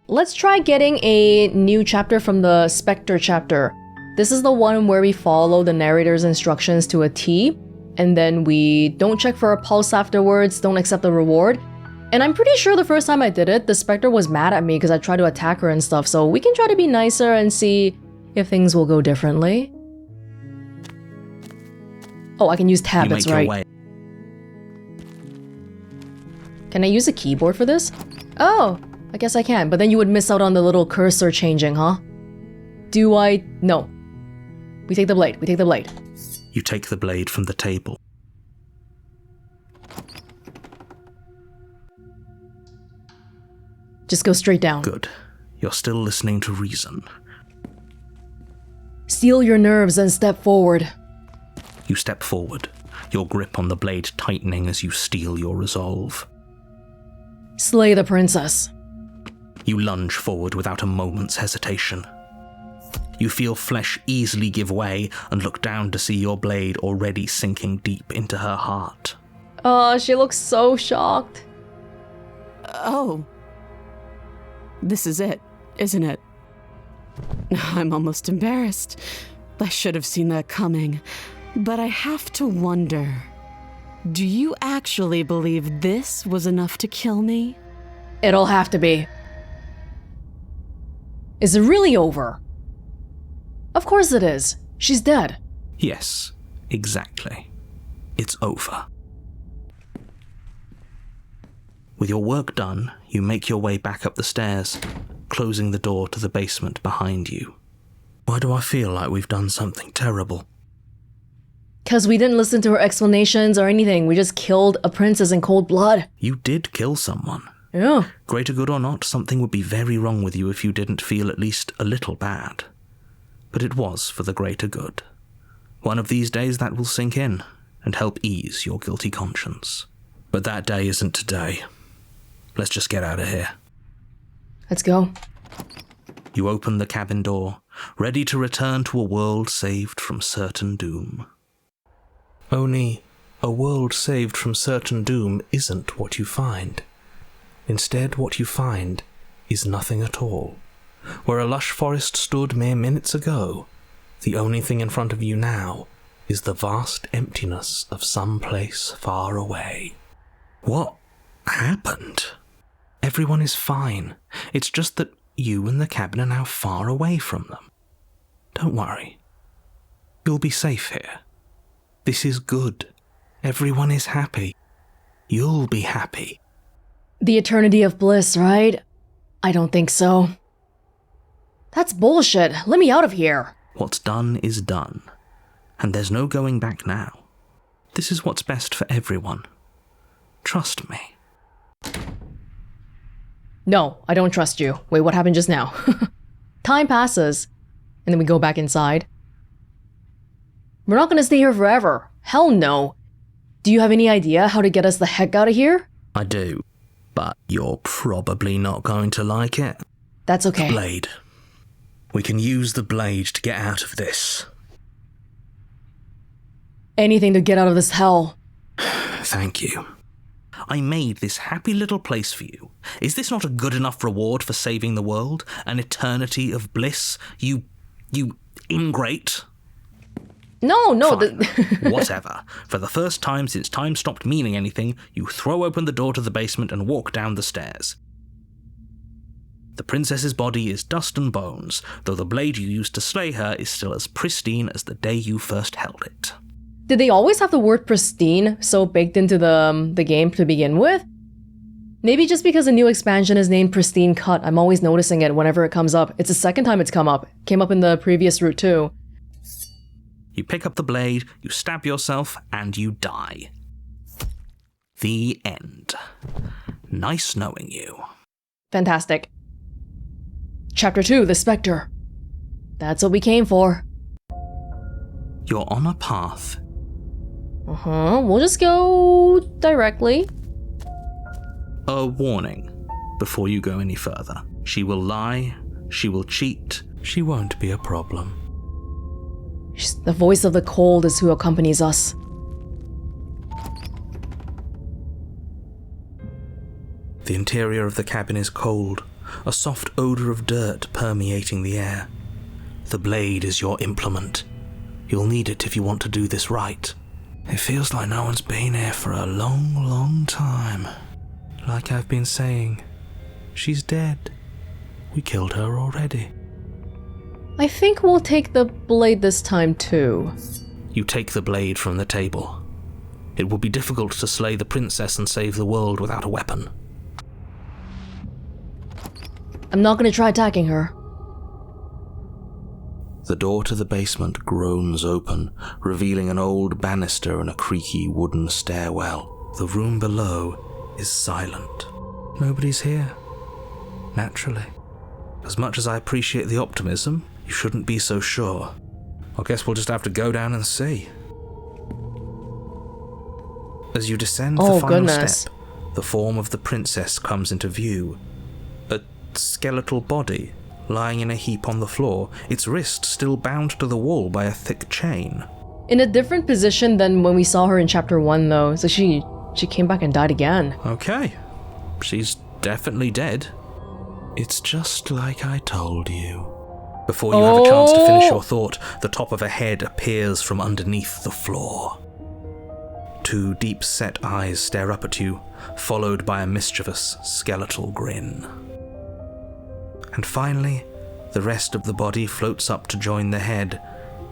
let's try getting a new chapter from the Spectre chapter. This is the one where we follow the narrator's instructions to a T, and then we don't check for a pulse afterwards, don't accept the reward. And I'm pretty sure the first time I did it, the Spectre was mad at me because I tried to attack her and stuff, so we can try to be nicer and see if things will go differently. Oh, I can use tab, that's right. Can I use a keyboard for this? Oh, I guess I can, but then you would miss out on the little cursor changing, huh? Do I? No. We take the blade, we take the blade. You take the blade from the table. Just go straight down. Good. You're still listening to reason. Steel your nerves and step forward. You step forward, your grip on the blade tightening as you steel your resolve. Slay the princess. You lunge forward without a moment's hesitation. You feel flesh easily give way and look down to see your blade already sinking deep into her heart. Oh, she looks so shocked. Oh. This is it, isn't it? I'm almost embarrassed. I should have seen that coming. But I have to wonder, do you actually believe this was enough to kill me? It'll have to be. Is it really over? Of course it is. She's dead. Yes, exactly. It's over. With your work done, you make your way back up the stairs, closing the door to the basement behind you. Why do I feel like we've done something terrible? 'Cause we didn't listen to her explanations or anything. We just killed a princess in cold blood. You did kill someone. Yeah. Greater good or not, something would be very wrong with you if you didn't feel at least a little bad. But it was for the greater good. One of these days that will sink in and help ease your guilty conscience. But that day isn't today. Let's just get out of here. Let's go. You open the cabin door, ready to return to a world saved from certain doom. Only, a world saved from certain doom isn't what you find. Instead, what you find is nothing at all. Where a lush forest stood mere minutes ago, the only thing in front of you now is the vast emptiness of some place far away. What happened? Everyone is fine. It's just that you and the cabin are now far away from them. Don't worry. You'll be safe here. This is good. Everyone is happy. You'll be happy. The eternity of bliss, right? I don't think so. That's bullshit. Let me out of here. What's done is done. And there's no going back now. This is what's best for everyone. Trust me. No, I don't trust you. Wait, what happened just now? Time passes, and then we go back inside. We're not gonna stay here forever. Hell no. Do you have any idea how to get us the heck out of here? I do, but you're probably not going to like it. That's okay. The blade. We can use the blade to get out of this. Anything to get out of this hell. Thank you. I made this happy little place for you. Is this not a good enough reward for saving the world? An eternity of bliss? You ingrate? No. Fine. Whatever. For the first time since time stopped meaning anything, you throw open the door to the basement and walk down the stairs. The princess's body is dust and bones, though the blade you used to slay her is still as pristine as the day you first held it. Did they always have the word pristine so baked into the game to begin with? Maybe just because the new expansion is named Pristine Cut, I'm always noticing it whenever it comes up. It's the second time it's come up. Came up in the previous route too. You pick up the blade, you stab yourself, and you die. The end. Nice knowing you. Fantastic. Chapter 2, The Spectre. That's what we came for. You're on a path. We'll just go directly. A warning before you go any further. She will lie, she will cheat, she won't be a problem. The voice of the cold is who accompanies us. The interior of the cabin is cold, a soft odour of dirt permeating the air. The blade is your implement. You'll need it if you want to do this right. It feels like no one's been here for a long, long time. Like I've been saying, she's dead. We killed her already. I think we'll take the blade this time too. You take the blade from the table. It will be difficult to slay the princess and save the world without a weapon. I'm not gonna try attacking her. The door to the basement groans open, revealing an old banister and a creaky wooden stairwell. The room below is silent. Nobody's here. Naturally. As much as I appreciate the optimism, you shouldn't be so sure. I guess we'll just have to go down and see. As you descend the final step, the form of the princess comes into view. A skeletal body lying in a heap on the floor, its wrist still bound to the wall by a thick chain. In a different position than when we saw her in chapter 1 though, so she came back and died again. Okay, she's definitely dead. It's just like I told you. Before you have a chance to finish your thought, the top of a head appears from underneath the floor. Two deep-set eyes stare up at you, followed by a mischievous skeletal grin. And finally, the rest of the body floats up to join the head.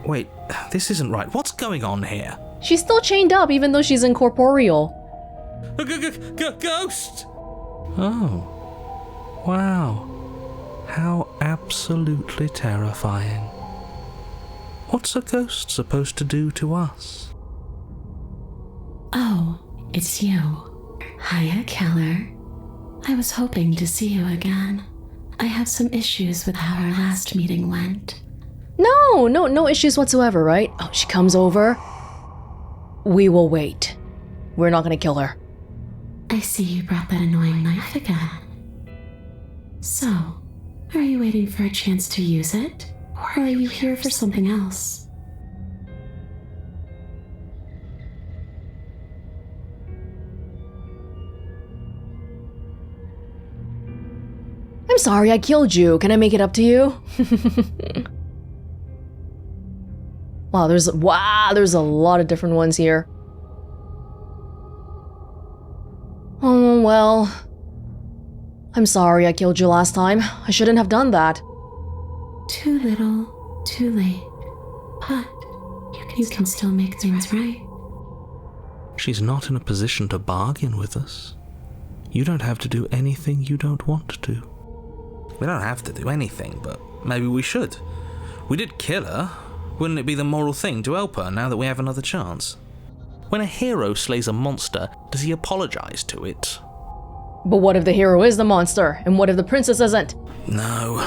Wait, this isn't right. What's going on here? She's still chained up even though she's incorporeal. Ghost! Oh. Wow. How absolutely terrifying. What's a ghost supposed to do to us? Oh, it's you. Hiya, Keller. I was hoping to see you again. I have some issues with how our last meeting went. No issues whatsoever, right? Oh, she comes over. We will wait. We're not gonna kill her. I see you brought that annoying knife again. So, are you waiting for a chance to use it? Or are you here for something else? I'm sorry I killed you. Can I make it up to you? Wow, there's a lot of different ones here. Oh, well. I'm sorry I killed you last time. I shouldn't have done that. Too little, too late. But you can still make things right. She's not in a position to bargain with us. You don't have to do anything you don't want to. We don't have to do anything, but maybe we should. We did kill her. Wouldn't it be the moral thing to help her now that we have another chance? When a hero slays a monster, does he apologize to it? But what if the hero is the monster? And what if the princess isn't? No.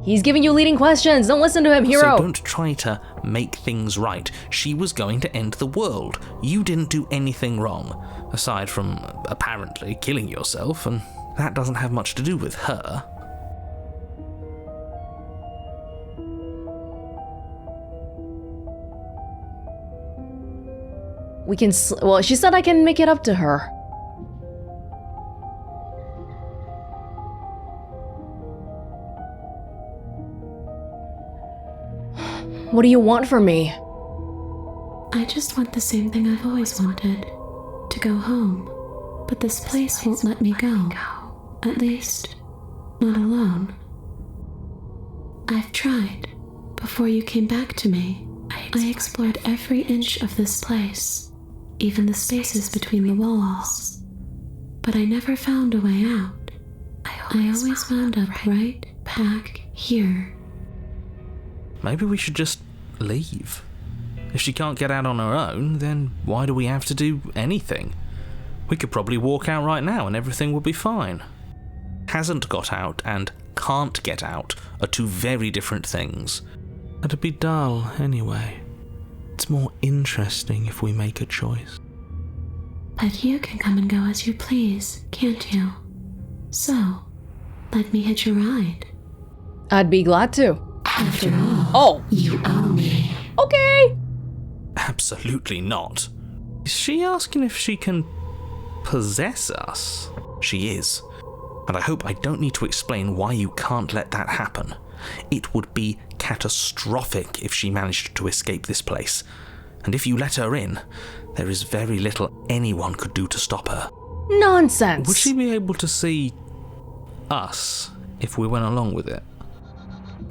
He's giving you leading questions. Don't listen to him, hero. So don't try to make things right. She was going to end the world. You didn't do anything wrong, aside from apparently killing yourself, and that doesn't have much to do with her. We can. Well, she said I can make it up to her. What do you want from me? I just want the same thing I've always wanted. To go home. But this place won't let me go. At least, not alone. I've tried. Before you came back to me, I explored every inch of this place. Even the spaces between the walls. But I never found a way out. I always wound up right back here. Maybe we should just leave. If she can't get out on her own, then why do we have to do anything? We could probably walk out right now and everything would be fine. Hasn't got out and can't get out are two very different things. It'd be dull anyway. It's more interesting if we make a choice. But you can come and go as you please, can't you? So, let me hitch a ride. I'd be glad to. After all, you owe me. Okay. Absolutely not. Is she asking if she can possess us? She is. And I hope I don't need to explain why you can't let that happen. It would be catastrophic if she managed to escape this place. And if you let her in, there is very little anyone could do to stop her. Nonsense! Would she be able to see us if we went along with it?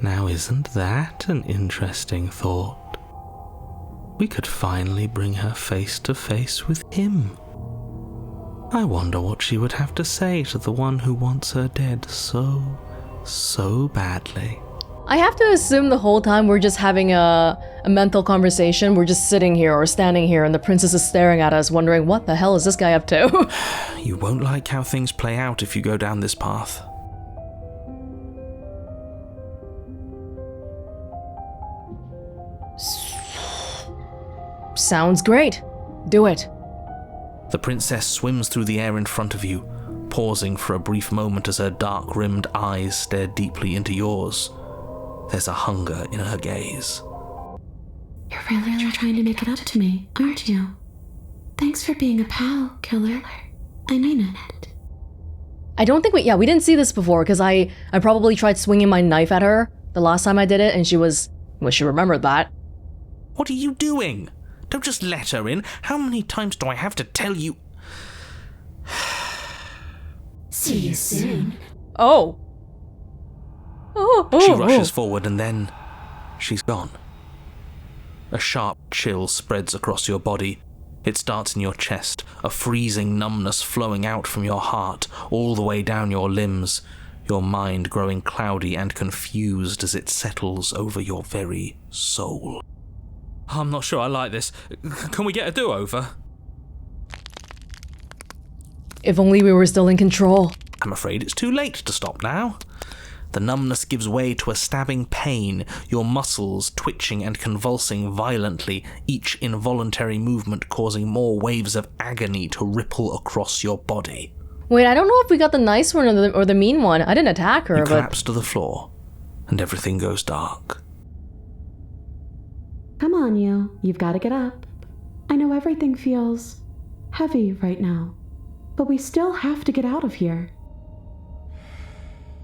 Now, isn't that an interesting thought? We could finally bring her face to face with him. I wonder what she would have to say to the one who wants her dead so badly. I have to assume the whole time we're just having a mental conversation. We're just sitting here or standing here and the princess is staring at us wondering what the hell is this guy up to? You won't like how things play out if you go down this path. Sounds great. Do it. The princess swims through the air in front of you, pausing for a brief moment as her dark-rimmed eyes stare deeply into yours. There's a hunger in her gaze. You're really trying to make it up to me, aren't you? Thanks for being a pal, killer. I mean it. I don't think we didn't see this before because I probably tried swinging my knife at her the last time I did it and she remembered that. What are you doing? Don't just let her in. How many times do I have to tell you? See you soon. Oh. She rushes forward and then she's gone. A sharp chill spreads across your body. It starts in your chest, a freezing numbness flowing out from your heart, all the way down your limbs, your mind growing cloudy and confused as it settles over your very soul. I'm not sure I like this. Can we get a do-over? If only we were still in control. I'm afraid it's too late to stop now. The numbness gives way to a stabbing pain, your muscles twitching and convulsing violently, each involuntary movement causing more waves of agony to ripple across your body. Wait, I don't know if we got the nice one or the mean one. I didn't attack her, You collapse to the floor, and everything goes dark. Come on, you've got to get up. I know everything feels heavy right now, but we still have to get out of here.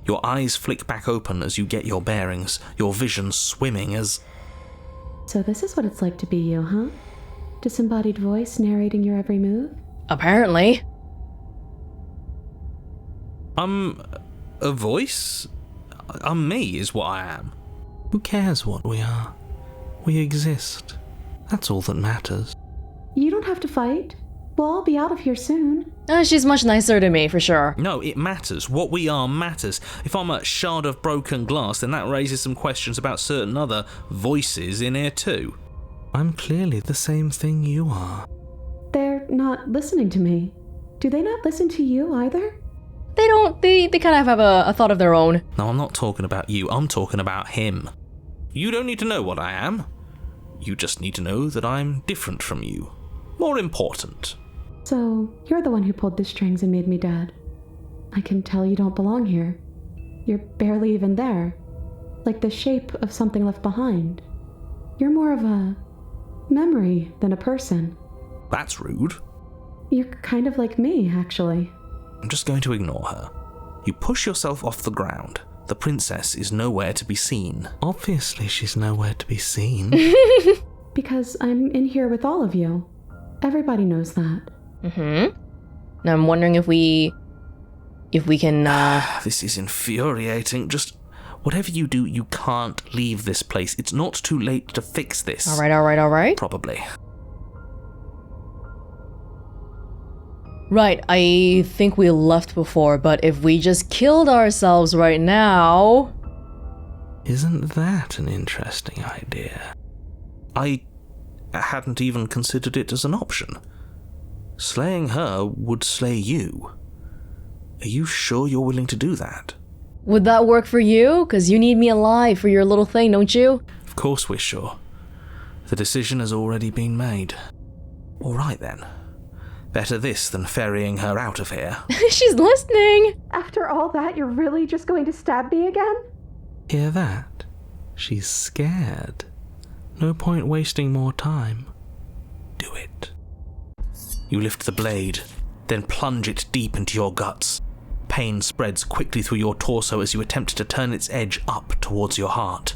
Your eyes flick back open as you get your bearings, your vision swimming as... So this is what it's like to be you, huh? Disembodied voice narrating your every move? Apparently. I'm a voice? I'm me is what I am. Who cares what we are? We exist. That's all that matters. You don't have to fight. We'll all be out of here soon. She's much nicer to me, for sure. No, it matters. What we are matters. If I'm a shard of broken glass, then that raises some questions about certain other voices in here too. I'm clearly the same thing you are. They're not listening to me. Do they not listen to you either? They don't. They kind of have a thought of their own. No, I'm not talking about you. I'm talking about him. You don't need to know what I am. You just need to know that I'm different from you. More important. So, you're the one who pulled the strings and made me dead. I can tell you don't belong here. You're barely even there. Like the shape of something left behind. You're more of a memory than a person. That's rude. You're kind of like me, actually. I'm just going to ignore her. You push yourself off the ground. The princess is nowhere to be seen. Obviously she's nowhere to be seen. Because I'm in here with all of you. Everybody knows that. Now I'm wondering if we can, This is infuriating. Just whatever you do, you can't leave this place. It's not too late to fix this. Alright. Probably. Right, I think we left before, but if we just killed ourselves right now... Isn't that an interesting idea? I hadn't even considered it as an option. Slaying her would slay you. Are you sure you're willing to do that? Would that work for you? 'Cause you need me alive for your little thing, don't you? Of course we're sure. The decision has already been made. All right then. Better this than ferrying her out of here. She's listening! After all that, you're really just going to stab me again? Hear that? She's scared. No point wasting more time. Do it. You lift the blade, then plunge it deep into your guts. Pain spreads quickly through your torso as you attempt to turn its edge up towards your heart.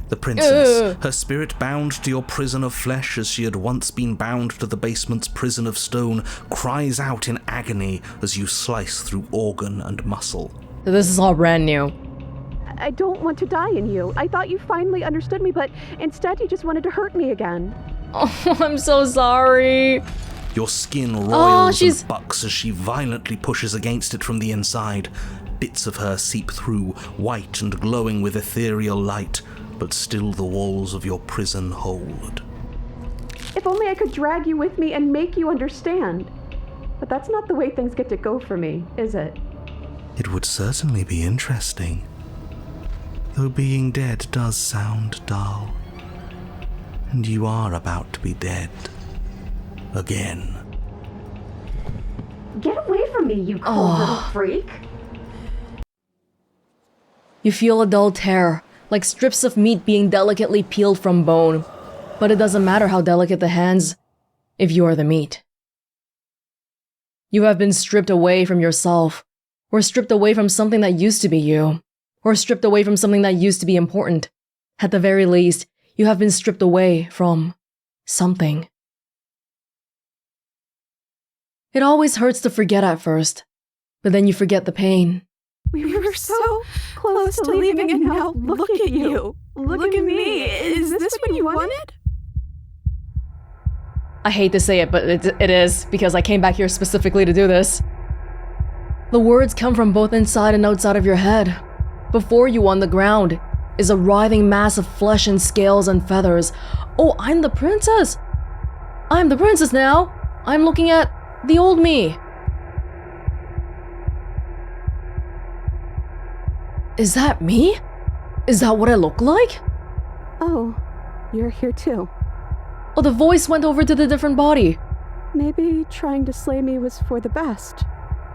The princess, her spirit bound to your prison of flesh as she had once been bound to the basement's prison of stone, cries out in agony as you slice through organ and muscle. This is all brand new. I don't want to die in you. I thought you finally understood me, but instead you just wanted to hurt me again. Oh, I'm so sorry. Your skin roils she's... and bucks as she violently pushes against it from the inside. Bits of her seep through, white and glowing with ethereal light, but still the walls of your prison hold. If only I could drag you with me and make you understand. But that's not the way things get to go for me, is it? It would certainly be interesting. Though being dead does sound dull. And you are about to be dead. Again. Get away from me, you cold little freak. You feel a dull tear, like strips of meat being delicately peeled from bone. But it doesn't matter how delicate the hands, if you are the meat. You have been stripped away from yourself, or stripped away from something that used to be you, or stripped away from something that used to be important. At the very least, you have been stripped away from something. It always hurts to forget at first, but then you forget the pain. We were so close to leaving and now look at you. Look at me. Is this what you wanted? I hate to say it, but it is, because I came back here specifically to do this. The words come from both inside and outside of your head. Before you on the ground is a writhing mass of flesh and scales and feathers. Oh, I'm the princess! I'm the princess now! I'm looking at the old me. Is that me? Is that what I look like? Oh, you're here too. Oh, the voice went over to the different body. Maybe trying to slay me was for the best,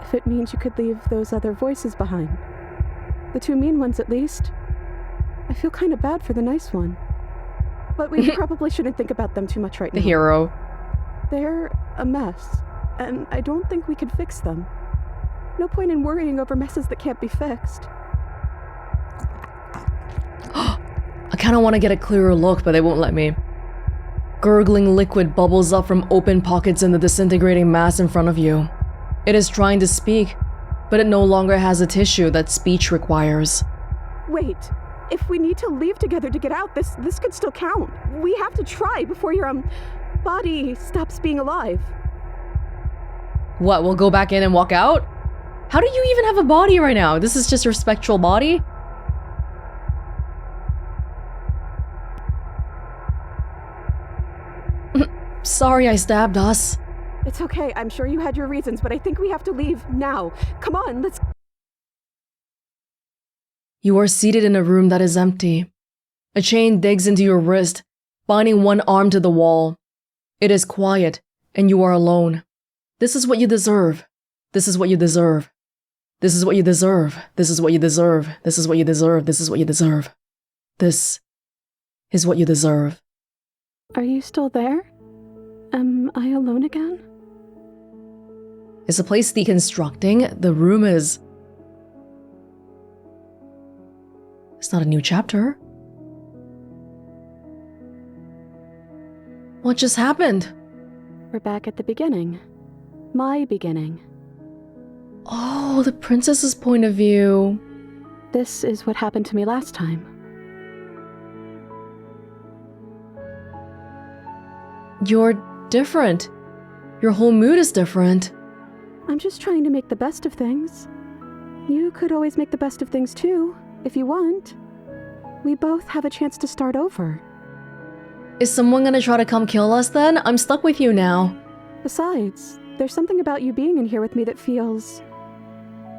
if it means you could leave those other voices behind. The two mean ones, at least. I feel kind of bad for the nice one. But we probably shouldn't think about them too much right now. The hero. They're a mess, and I don't think we can fix them. No point in worrying over messes that can't be fixed. I kind of want to get a clearer look, but they won't let me. Gurgling liquid bubbles up from open pockets in the disintegrating mass in front of you. It is trying to speak, but it no longer has a tissue that speech requires. Wait, if we need to leave together to get out, this could still count. We have to try before your, body stops being alive. What, we'll go back in and walk out? How do you even have a body right now? This is just your spectral body? Sorry I stabbed us. It's okay, I'm sure you had your reasons, but I think we have to leave now. Come on, let's... You are seated in a room that is empty. A chain digs into your wrist, binding one arm to the wall. It is quiet, and you are alone. This is what you deserve. This is what you deserve. This is what you deserve. This is what you deserve. This is what you deserve. This is what you deserve. This is what you deserve. Are you still there? Am I alone again? Is the place deconstructing? The room is... It's not a new chapter. What just happened? We're back at the beginning. My beginning. Oh, the princess's point of view. This is what happened to me last time. You're different. Your whole mood is different. I'm just trying to make the best of things. You could always make the best of things too, if you want. We both have a chance to start over. Is someone gonna try to come kill us then? I'm stuck with you now. Besides, there's something about you being in here with me that feels...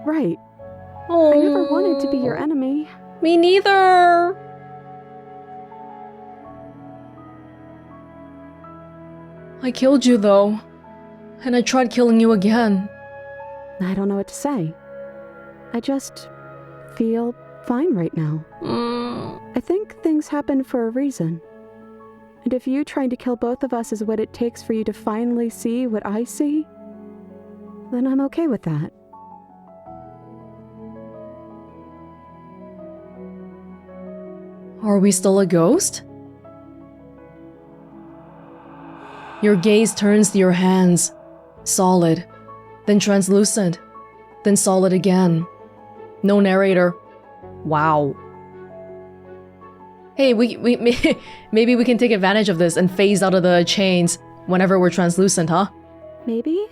right. Oh, I never wanted to be your enemy. Me neither. I killed you though, and I tried killing you again. I don't know what to say. I just feel fine right now. I think things happen for a reason. And if you trying to kill both of us is what it takes for you to finally see what I see, then I'm okay with that. Are we still a ghost? Your gaze turns to your hands. Solid. Then translucent. Then solid again. No narrator. Wow. Hey, maybe we can take advantage of this and phase out of the chains whenever we're translucent, huh? Maybe?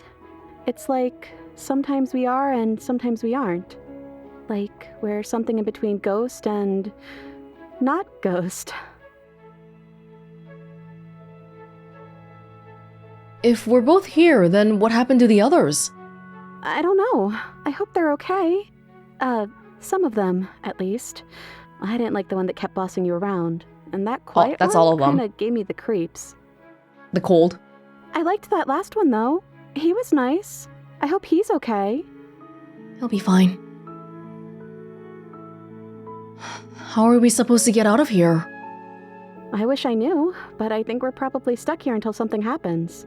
It's like sometimes we are and sometimes we aren't. Like we're something in between ghost and not ghost. If we're both here, then what happened to the others? I don't know. I hope they're okay. Some of them, at least. I didn't like the one that kept bossing you around, and that quiet that's one all of them. kinda gave me the creeps. The cold. I liked that last one, though. He was nice. I hope he's okay. He'll be fine. How are we supposed to get out of here? I wish I knew, but I think we're probably stuck here until something happens.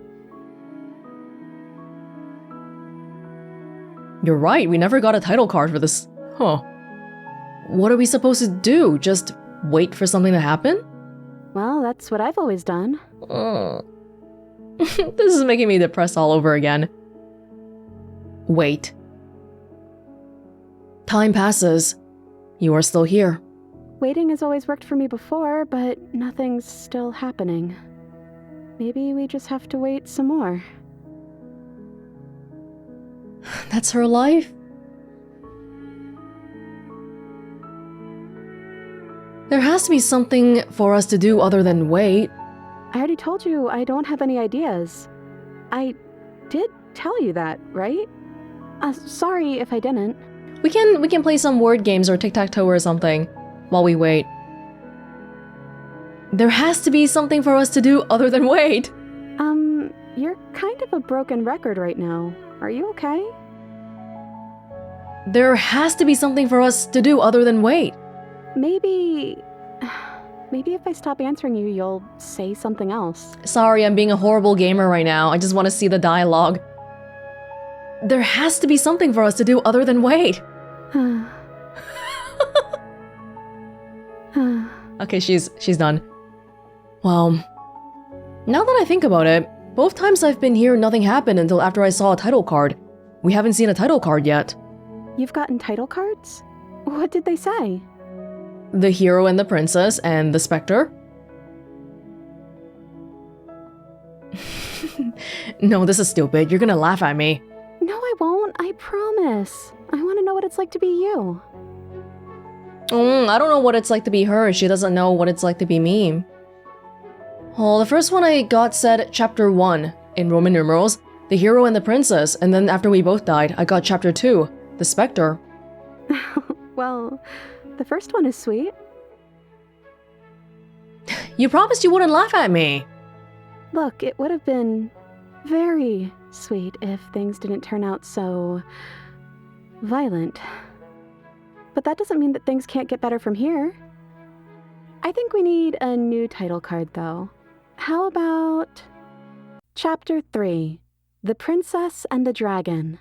You're right, we never got a title card for this. Huh. What are we supposed to do? Just wait for something to happen? Well, that's what I've always done. This is making me depressed all over again. Wait. Time passes. You are still here. Waiting has always worked for me before, but nothing's still happening. Maybe we just have to wait some more. That's her life? There has to be something for us to do other than wait. I already told you I don't have any ideas. I did tell you that, right? Sorry if I didn't. We can play some word games or tic-tac-toe or something while we wait. There has to be something for us to do other than wait. You're kind of a broken record right now. Are you okay? There has to be something for us to do other than wait. Maybe if I stop answering you, you'll say something else. Sorry, I'm being a horrible gamer right now. I just want to see the dialogue. There has to be something for us to do other than wait. Okay, she's done. Well, now that I think about it, both times I've been here, nothing happened until after I saw a title card. We haven't seen a title card yet. You've gotten title cards? What did they say? The hero and the princess and the Spectre. No, this is stupid. You're gonna laugh at me. No, I won't. I promise. I want to know what it's like to be you. I don't know what it's like to be her. She doesn't know what it's like to be me. Well, the first one I got said Chapter 1 in Roman numerals, the hero and the princess, and then after we both died, I got Chapter 2, the Spectre. Well, the first one is sweet. You promised you wouldn't laugh at me. Look, it would have been very sweet if things didn't turn out so violent. But that doesn't mean that things can't get better from here. I think we need a new title card, though. How about Chapter 3, The Princess and the Dragon?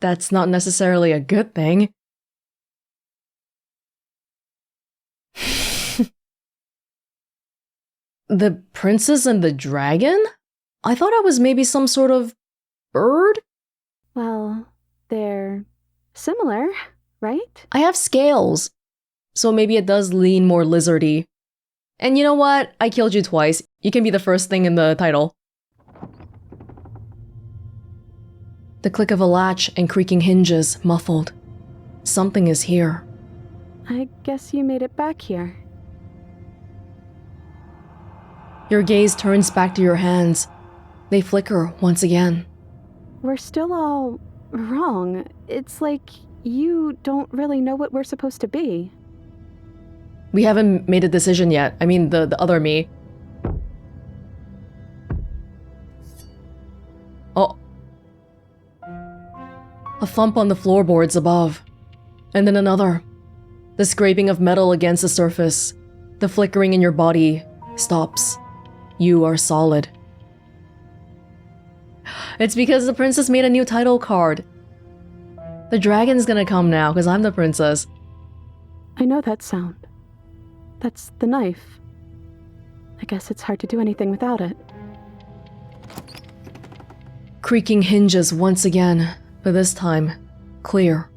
That's not necessarily a good thing. The princess and the dragon? I thought I was maybe some sort of bird? Well, they're similar, right? I have scales, so maybe it does lean more lizardy. And you know what? I killed you twice. You can be the first thing in the title. The click of a latch and creaking hinges, muffled. Something is here. I guess you made it back here. Your gaze turns back to your hands. They flicker once again. We're still all wrong. It's like you don't really know what we're supposed to be. We haven't made a decision yet. I mean, the other me. Oh. A thump on the floorboards above. And then another. The scraping of metal against the surface. The flickering in your body stops. You are solid. It's because the princess made a new title card. The dragon's gonna come now, because I'm the princess. I know that sound. That's the knife. I guess it's hard to do anything without it. Creaking hinges once again, but this time, clear.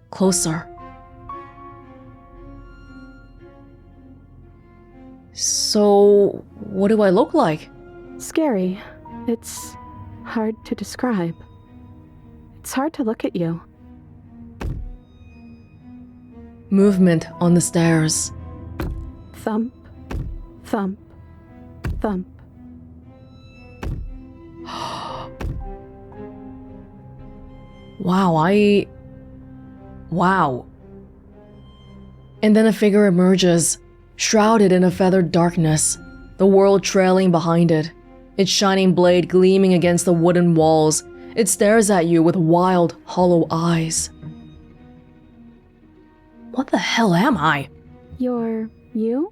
Closer. So, what do I look like? Scary. It's hard to describe. It's hard to look at you. Movement on the stairs. Thump, thump, thump. Wow. And then a figure emerges, shrouded in a feathered darkness, the world trailing behind it, its shining blade gleaming against the wooden walls. It stares at you with wild, hollow eyes. What the hell am I? You're you?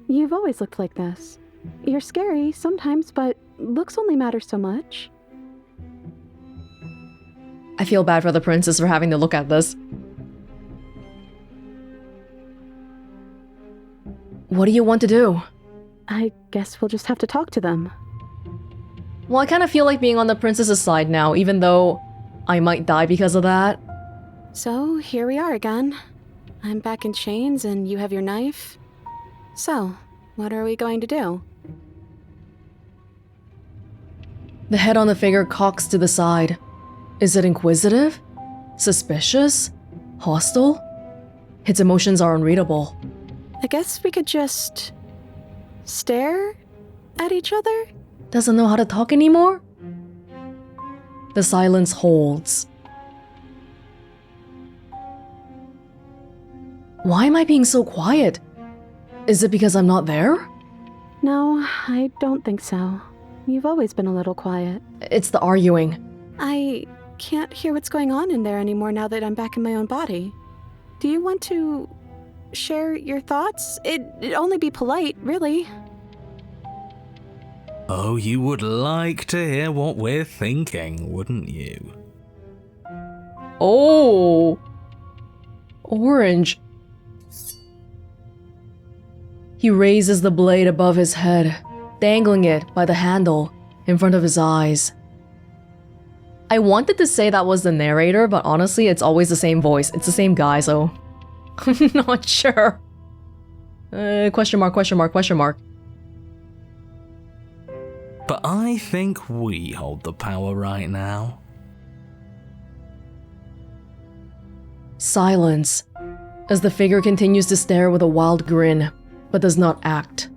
You've always looked like this. You're scary sometimes, but looks only matter so much. I feel bad for the princess for having to look at this. What do you want to do? I guess we'll just have to talk to them. Well, I kind of feel like being on the princess's side now, even though I might die because of that. So, here we are again. I'm back in chains and you have your knife. So, what are we going to do? The head on the figure cocks to the side. Is it inquisitive? Suspicious? Hostile? Its emotions are unreadable. I guess we could just stare at each other? Doesn't know how to talk anymore? The silence holds. Why am I being so quiet? Is it because I'm not there? No, I don't think so. You've always been a little quiet. It's the arguing. I can't hear what's going on in there anymore now that I'm back in my own body. Do you want to share your thoughts? It'd only be polite, really. Oh, you would like to hear what we're thinking, wouldn't you? Oh! Orange. He raises the blade above his head, dangling it by the handle in front of his eyes. I wanted to say that was the narrator, but honestly, it's always the same voice. It's the same guy, so I'm not sure. Question mark, question mark, question mark. But I think we hold the power right now. Silence, as the figure continues to stare with a wild grin, but does not act.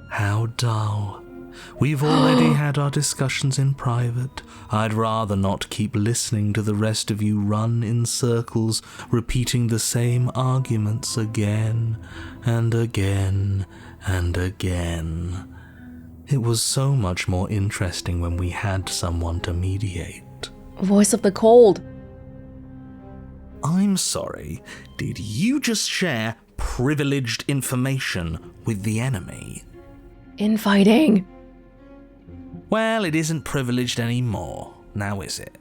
How dull. We've already had our discussions in private. I'd rather not keep listening to the rest of you run in circles, repeating the same arguments again and again and again. It was so much more interesting when we had someone to mediate. Voice of the cold. I'm sorry, did you just share privileged information with the enemy? Infighting. Well, it isn't privileged anymore, now is it?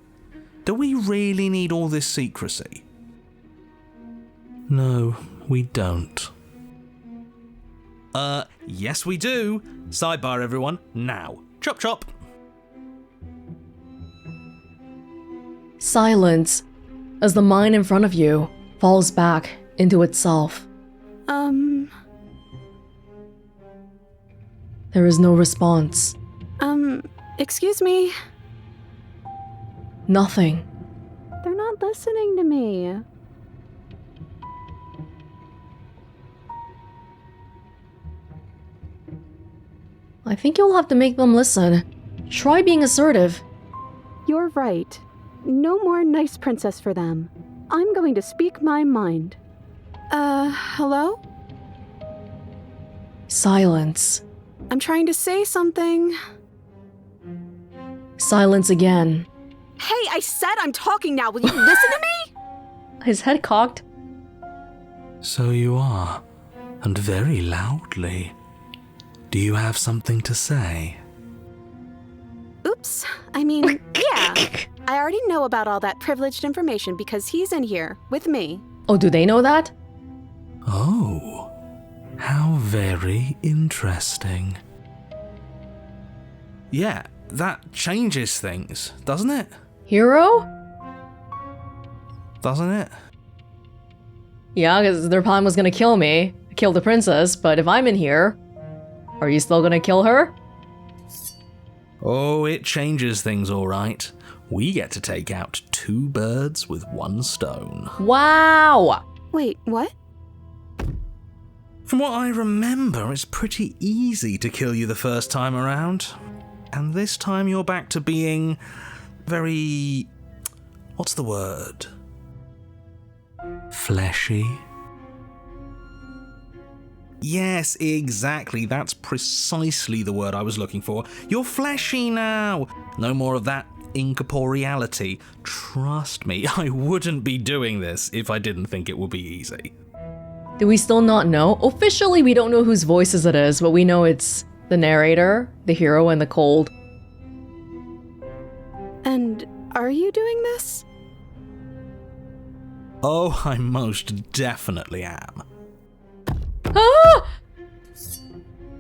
Do we really need all this secrecy? No, we don't. Yes we do. Sidebar everyone, now. Chop chop. Silence, as the mind in front of you falls back into itself. There is no response. Excuse me? Nothing. They're not listening to me. I think you'll have to make them listen. Try being assertive. You're right. No more nice princess for them. I'm going to speak my mind. Hello? Silence. I'm trying to say something. Silence again. Hey, I said I'm talking now. Will you listen to me? His head cocked. So you are, and very loudly. Do you have something to say? Oops. I mean, yeah. Yeah, I already know about all that privileged information because he's in here with me. Oh, do they know that? Oh, how very interesting. Yeah, that changes things, doesn't it? Hero? Doesn't it? Yeah, because their plan was gonna kill me, kill the princess, but if I'm in here, are you still gonna kill her? Oh, it changes things all right. We get to take out 2 birds with 1 stone. Wow! Wait, what? From what I remember, it's pretty easy to kill you the first time around. And this time you're back to being very... what's the word? Fleshy? Yes, exactly. That's precisely the word I was looking for. You're fleshy now. No more of that incorporeality. Trust me, I wouldn't be doing this if I didn't think it would be easy. Do we still not know? Officially, we don't know whose voices it is, but we know it's the narrator, the hero, and the cold. And are you doing this? Oh, I most definitely am. Ah!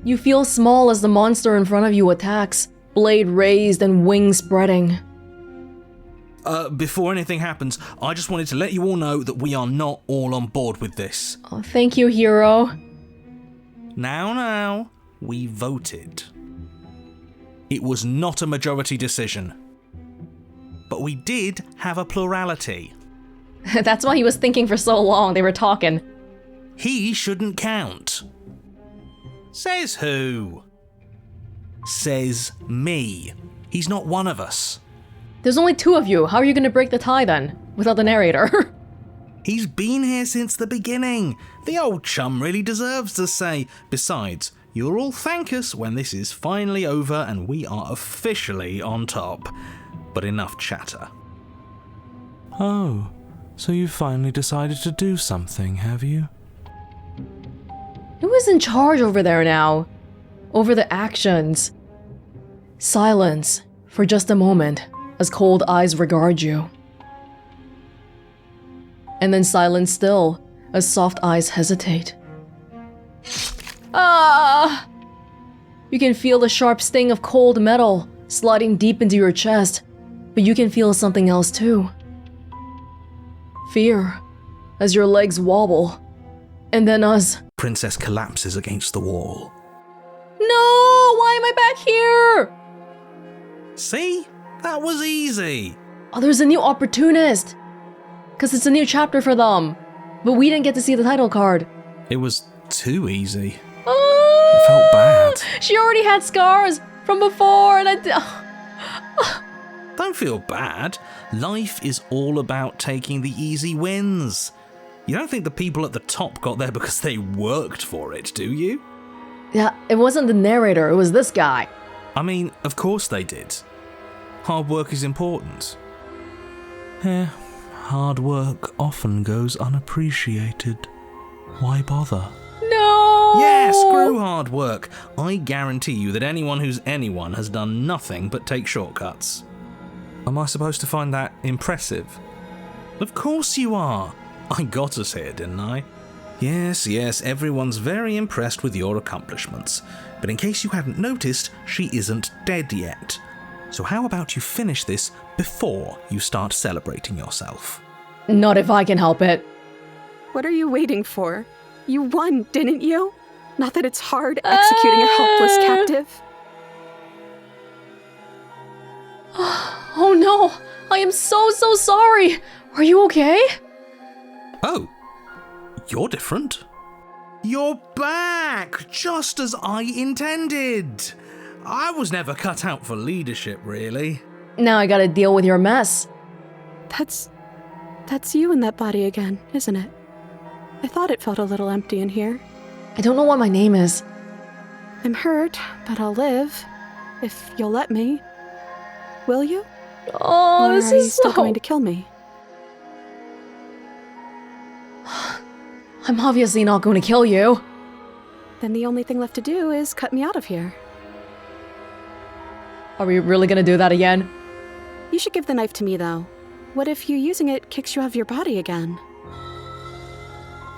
You feel small as the monster in front of you attacks, blade raised and wings spreading. Before anything happens, I just wanted to let you all know that we are not all on board with this. Oh, thank you, hero. Now, we voted. It was not a majority decision. But we did have a plurality. That's why he was thinking for so long. They were talking. He shouldn't count. Says who? Says me. He's not one of us. There's only 2 of you. How are you going to break the tie then? Without the narrator? He's been here since the beginning. The old chum really deserves to say. Besides, you'll all thank us when this is finally over and we are officially on top. But enough chatter. Oh, so you finally decided to do something, have you? Who is in charge over there now? Over the actions. Silence for just a moment as cold eyes regard you. And then silence still as soft eyes hesitate. Ah! You can feel the sharp sting of cold metal sliding deep into your chest, but you can feel something else too. Fear as your legs wobble, and then as Princess collapses against the wall. no! Why am I back here? See? That was easy. Oh, there's a new opportunist. Because it's a new chapter for them. But we didn't get to see the title card. It was too easy. Ah! It felt bad. She already had scars from before, and Don't feel bad. Life is all about taking the easy wins. You don't think the people at the top got there because they worked for it, do you? Yeah, it wasn't the narrator, it was this guy. I mean, of course they did. Hard work is important. Yeah, hard work often goes unappreciated. Why bother? No! Yeah, screw hard work. I guarantee you that anyone who's anyone has done nothing but take shortcuts. Am I supposed to find that impressive? Of course you are. I got us here, didn't I? Yes, everyone's very impressed with your accomplishments. But in case you hadn't noticed, she isn't dead yet. So how about you finish this before you start celebrating yourself? Not if I can help it. What are you waiting for? You won, didn't you? Not that it's hard executing a helpless captive. Oh no! I am so sorry! Are you okay? Oh, you're different. You're back, just as I intended. I was never cut out for leadership, really. Now I gotta deal with your mess. That's you in that body again, isn't it? I thought it felt a little empty in here. I don't know what my name is. I'm hurt, but I'll live. If you'll let me. Will you? Oh, or this are you is still so... going to kill me? I'm obviously not going to kill you. Then the only thing left to do is cut me out of here. Are we really gonna do that again? You should give the knife to me, though. What if you using it kicks you out of your body again?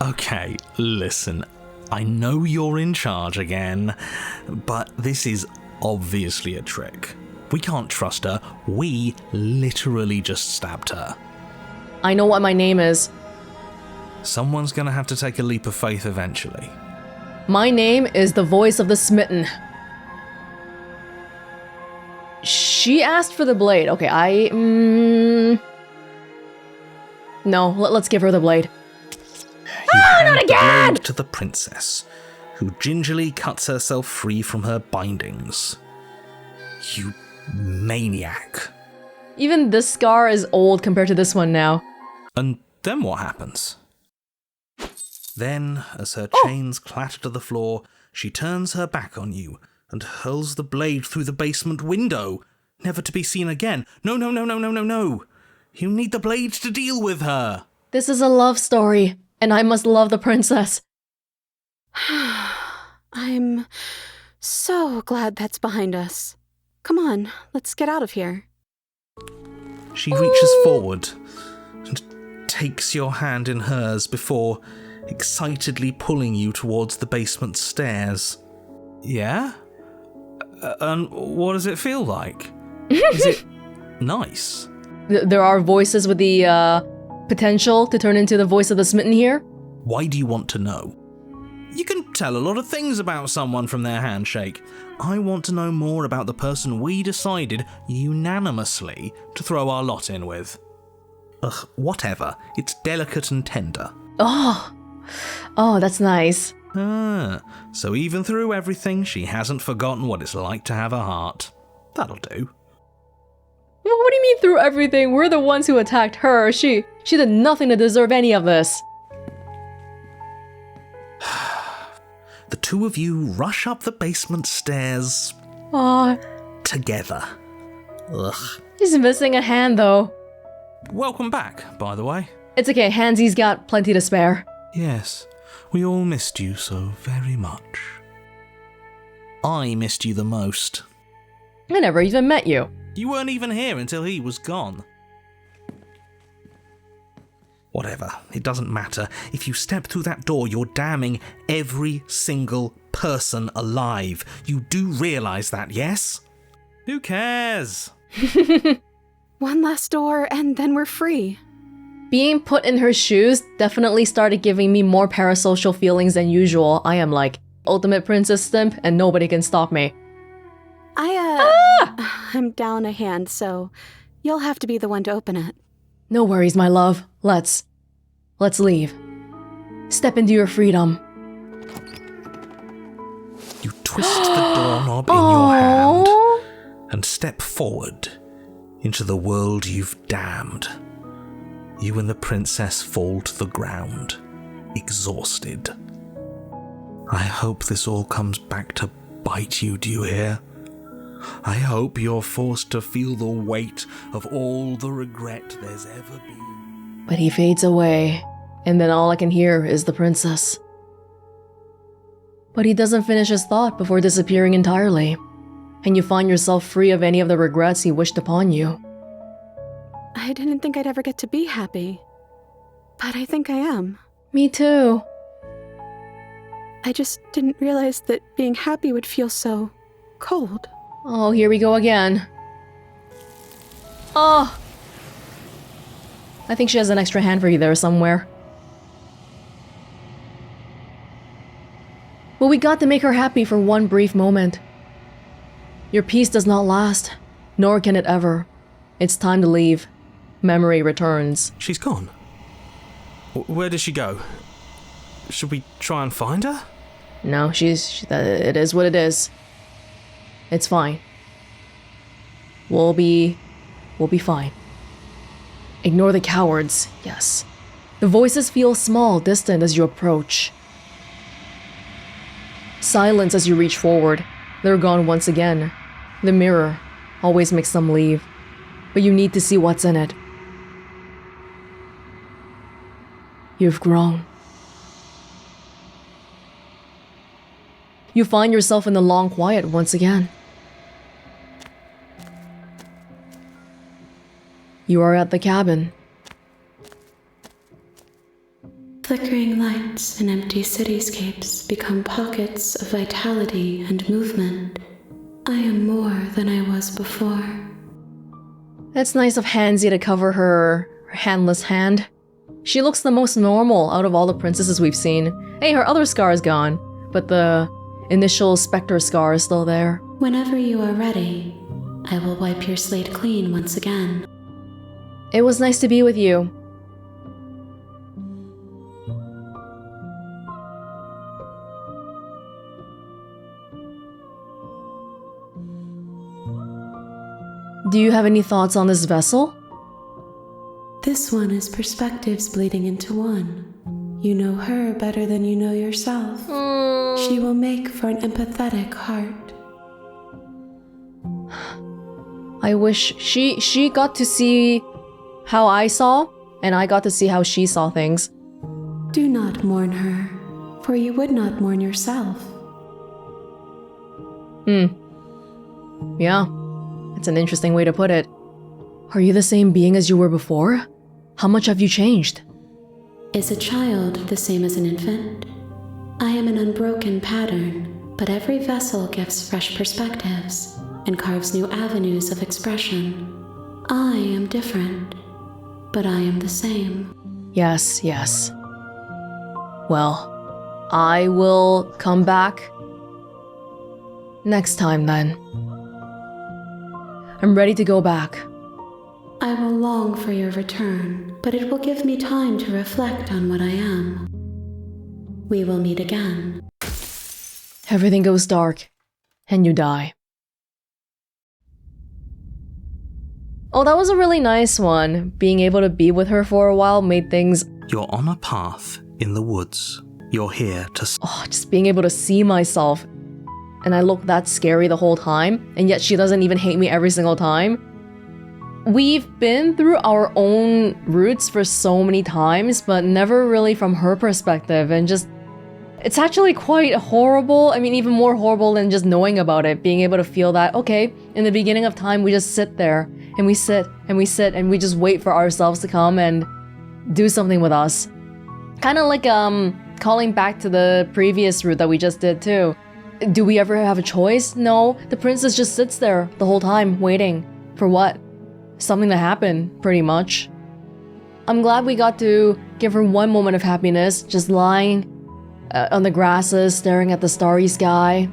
Okay, listen. I know you're in charge again, but this is obviously a trick. We can't trust her. We literally just stabbed her. I know what my name is. Someone's gonna have to take a leap of faith eventually. My name is the voice of the smitten. She asked for the blade. Okay, No, let's give her the blade. You hand not again! the blade to the princess, who gingerly cuts herself free from her bindings. You maniac. Even this scar is old compared to this one now. And then what happens? Then, as her chains clatter to the floor, she turns her back on you and hurls the blade through the basement window, never to be seen again. No. You need the blade to deal with her. This is a love story, and I must love the princess. I'm so glad that's behind us. Come on, let's get out of here. She reaches forward and takes your hand in hers before excitedly pulling you towards the basement stairs. Yeah? And what does it feel like? Is it nice? There are voices with the potential to turn into the voice of the smitten here. Why do you want to know? You can tell a lot of things about someone from their handshake. I want to know more about the person we decided unanimously to throw our lot in with. Ugh, whatever. It's delicate and tender. Oh, that's nice. So even through everything, she hasn't forgotten what it's like to have a heart. That'll do. What do you mean through everything? We're the ones who attacked her. She did nothing to deserve any of this. The two of you rush up the basement stairs together. Ugh. He's missing a hand, though. Welcome back, by the way. It's okay, Handsy's got plenty to spare. Yes, we all missed you so very much. I missed you the most. I never even met you. You weren't even here until he was gone. Whatever, it doesn't matter. If you step through that door, you're damning every single person alive. You do realise that, yes? Who cares? One last door, and then we're free. Being put in her shoes definitely started giving me more parasocial feelings than usual. I am like ultimate princess simp, and nobody can stop me. I'm down a hand, so you'll have to be the one to open it. No worries, my love. Let's leave. Step into your freedom. You twist the doorknob in your hand and step forward into the world you've damned. You and the princess fall to the ground, exhausted. I hope this all comes back to bite you, do you hear? I hope you're forced to feel the weight of all the regret there's ever been. But he fades away, and then all I can hear is the princess. But he doesn't finish his thought before disappearing entirely, and you find yourself free of any of the regrets he wished upon you. I didn't think I'd ever get to be happy, but I think I am. Me too. I just didn't realize that being happy would feel so cold. Oh, here we go again. Oh! I think she has an extra hand for you there somewhere. But we got to make her happy for one brief moment. Your peace does not last, nor can it ever. It's time to leave. Memory returns. She's gone. Where did she go? Should we try and find her? No, it is what it is. It's fine. We'll be fine. Ignore the cowards, yes. The voices feel small, distant as you approach. Silence as you reach forward. They're gone once again. The mirror always makes them leave, but you need to see what's in it. You've grown. You find yourself in the long quiet once again. You are at the cabin. Flickering lights and empty cityscapes become pockets of vitality and movement. I am more than I was before. It's nice of Hansi to cover her handless hand. She looks the most normal out of all the princesses we've seen. Hey, her other scar is gone, but the initial Spectre scar is still there. Whenever you are ready, I will wipe your slate clean once again. It was nice to be with you. Do you have any thoughts on this vessel? This one is perspectives bleeding into one. You know her better than you know yourself. She will make for an empathetic heart. I wish she got to see how I saw, and I got to see how she saw things. Do not mourn her, for you would not mourn yourself. Yeah, it's an interesting way to put it. Are you the same being as you were before? How much have you changed? Is a child the same as an infant? I am an unbroken pattern, but every vessel gives fresh perspectives and carves new avenues of expression. I am different, but I am the same. Yes. Well, I will come back next time then. I'm ready to go back. I will long for your return, but it will give me time to reflect on what I am. We will meet again. Everything goes dark, and you die. Oh, that was a really nice one. Being able to be with her for a while made things... You're on a path in the woods. You're here to... Oh, just being able to see myself. And I look that scary the whole time, and yet she doesn't even hate me every single time. We've been through our own roots for so many times, but never really from her perspective, and just... It's actually quite horrible. I mean, even more horrible than just knowing about it. Being able to feel that, okay, in the beginning of time, we just sit there, and we sit, and we sit, and we just wait for ourselves to come and do something with us. Kind of like, calling back to the previous route that we just did too. Do we ever have a choice? No, the princess just sits there the whole time, waiting. For what? Something to happen, pretty much. I'm glad we got to give her one moment of happiness, just lying on the grasses, staring at the starry sky.